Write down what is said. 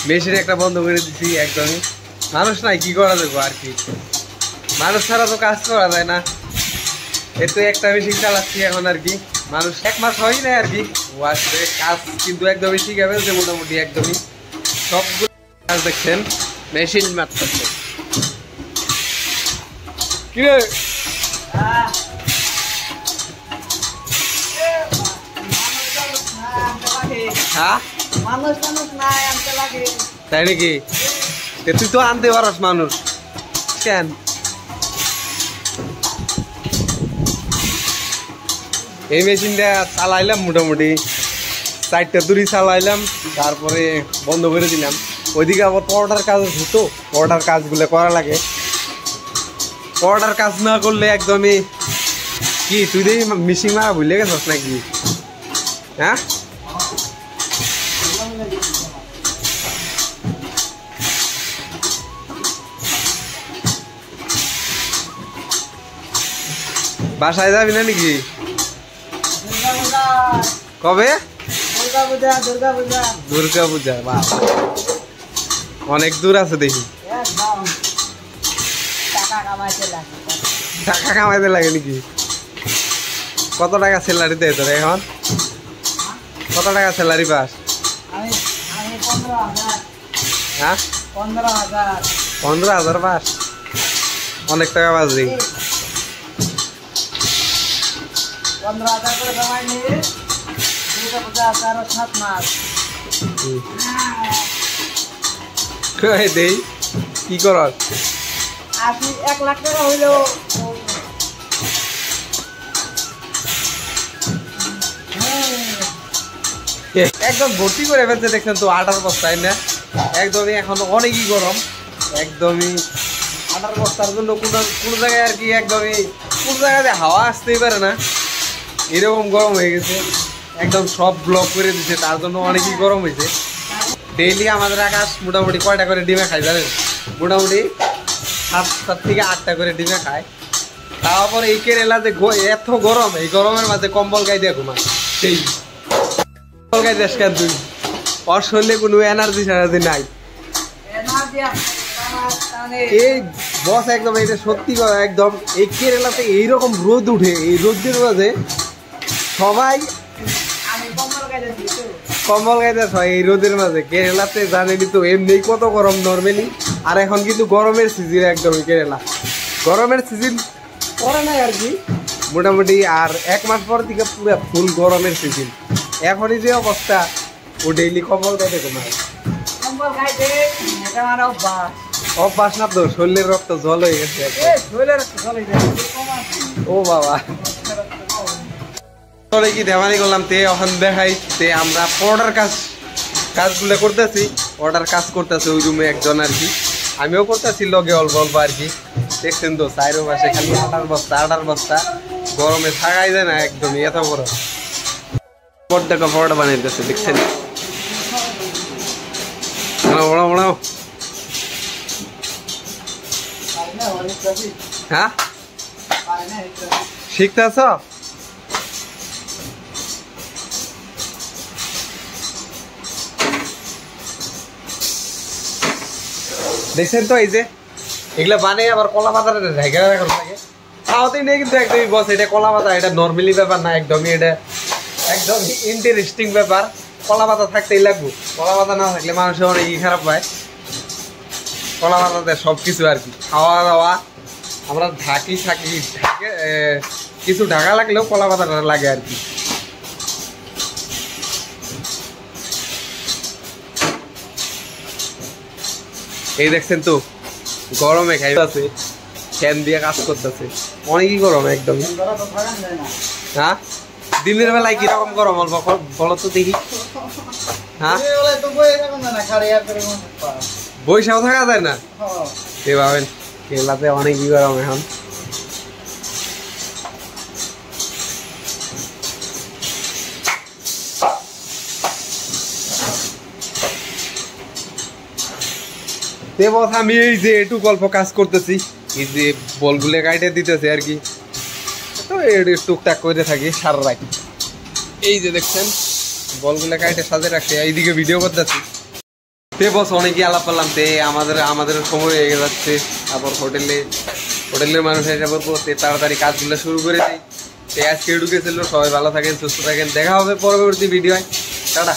Machine একটা বন্ধ করে দিচ্ছি একদমই। মানুষ নাই, কি করা যাবে আর কি, মানুষ ছাড়া তো কাজ করা যায় না। এতো একটা মেশিন চালাচ্ছি এখন আর কি, মানুষ 1 মাস হয় না আর কি। আসলে কাজ কিন্তু একদমই শিখে ফেলছে মোটামুটি, একদমই সবগুলো কাজ দেখছেন মেশিন মারতেছে। কি রে হ্যাঁ তাই নাকি? তুই তো আনতে পারস মানুষ কেন? এই মেশিনটা চালাইলাম মোটামুটি 4টা দূরি চালাইলাম, তারপরে বন্ধ করে দিলাম। ওইদিকে আবার পরোটার কাজ হতো, পরোটার কাজগুলো করা লাগে। পরোটার কাজ না করলে একদমই কি তুই দেখি মিশিং মারা ভুলে গেছস নাকি? হ্যাঁ বাসায় যাবি না নাকি? কবে? দুর্গা পূজা। অনেক দূর আছে দেখি। টাকা কামাইতে লাগে নাকি? কত টাকা স্যালারি দেয় তোর এখন? কত টাকা স্যালারি পাস? হ্যাঁ 15,000 পাস? অনেক টাকা পাস দেখি। 15,000 করে কামাই নিয়ে দুর্গা পূজা 7 মাস দেই কি কর? 1 লাখ টাকা হইলো একদম ভর্তি করে ফেলছে দেখছেন তো 8 বস্তায় না? একদমই এখন অনেকই গরম, একদমই 8 বস্তার জন্য কোনো জায়গায় আর কি একদমই কোন জায়গাতে হাওয়া আসতেই পারে না, এরকম গরম হয়ে গেছে। একদম সব ব্লক করে দিচ্ছে, তার জন্য অনেকই গরম হয়েছে। ডেইলি আমাদের আকাশ মোটামুটি কয়টা করে ডিমে খায় জানেন? মোটামুটি 7 থেকে 8টা করে ডিমে খায়। তারপর এই কেরালা যে এত গরম, এই গরমের মাঝে কম্বল গায়ে দিয়ে ঘুমায়। সেই কম্বল গায়ে দেশ কেন তুই? ওর শরীরে কোনো এনার্জি নাই। এই বস একদম এটা সত্যি কথা, একদম এই কেরালাতে এইরকম রোদ উঠে, এই রোদের মাঝে সবাই কম্বল গাইতে হয় এই রোদের মাঝে। কেরালাতে জানেনি তো এমনি কত গরম নর্মালি, আর এখন কিন্তু গরমের সিজন, একদমই কেরালা গরমের সিজন পরে নাই আর কি মোটামুটি। আর 1 মাস পর থেকে পুরো ফুল গরমের সিজন। এখনই যে অবস্থা, ও ডেইলি কম্বল গাইতে ঘুমায়। অভ্যাস না তো, শরীরের রক্ত জল হয়ে গেছে। ও বাবা কি দেওয়ানি করলাম তে এখন দেখাই তে আমরা পরোটার কাজগুলো করতেছি। পরোটার কাজ করতেছে ওই রুমে একজন আর কি, আমিও করতেছি লগে অল্প অল্প আর কি। দেখছেন তো চাইরো পাশে খালি 8 বস্তা গরমে থাকাই যায় না, একদমই এত গরম। পরোটা বানাইতেছে দেখছেন, হ্যাঁ শিখতেছ? দেখছেন তো এই যে এগুলা বানিয়ে আবার কলা পাতাটা ঢেকে রাখার লাগে। খাওয়াতেই নেই কিন্তু একদমই বস, এটা কলা পাতা, এটা নর্মালি ব্যাপার না, একদমই এটা একদমই ইন্টারেস্টিং ব্যাপার। কলা পাতা থাকতেই লাগবে, কলা পাতা না থাকলে মানুষের অনেকই খারাপ পায়। কলা পাতাতে সব কিছু আর কি, খাওয়া দাওয়া আমরা থাকি কিছু ঢাকা লাগলেও কলা পাতাটা লাগে আর কি। এই দেখছেন তো গরমে খাইতেছে, ফ্যান দিয়ে কাজ করতেছে, অনেকই গরম একদম। হ্যাঁ দিনের বেলায় কিরকম গরম অল্প বলো তো দেখি? হ্যাঁ বৈশাখ থাকা যায় না, সে ভাবেন কেরালাতে অনেকই গরম এখন। আমি এই যে একটু গল্প কাজ করতেছি, এই যে বলগুলো কাটে দিতেছে আর কি, তো টুকটাক করে থাকি সারা রাত। এই যে দেখছেন বলগুলো কাটে সাজে রাখছে, এইদিকে ভিডিও করতেছি। তে বস অনেকই আলাপ করলাম, তে আমাদের সময় হয়ে যাচ্ছে, তারপর হোটেলের মানুষ এসে বলবো তে তাড়াতাড়ি কাজগুলো শুরু করে দিই। তে আজকে ঢুকেছিল, সবাই ভালো থাকেন, সুস্থ থাকেন, দেখা হবে পরবর্তী ভিডিওয়, টাটা।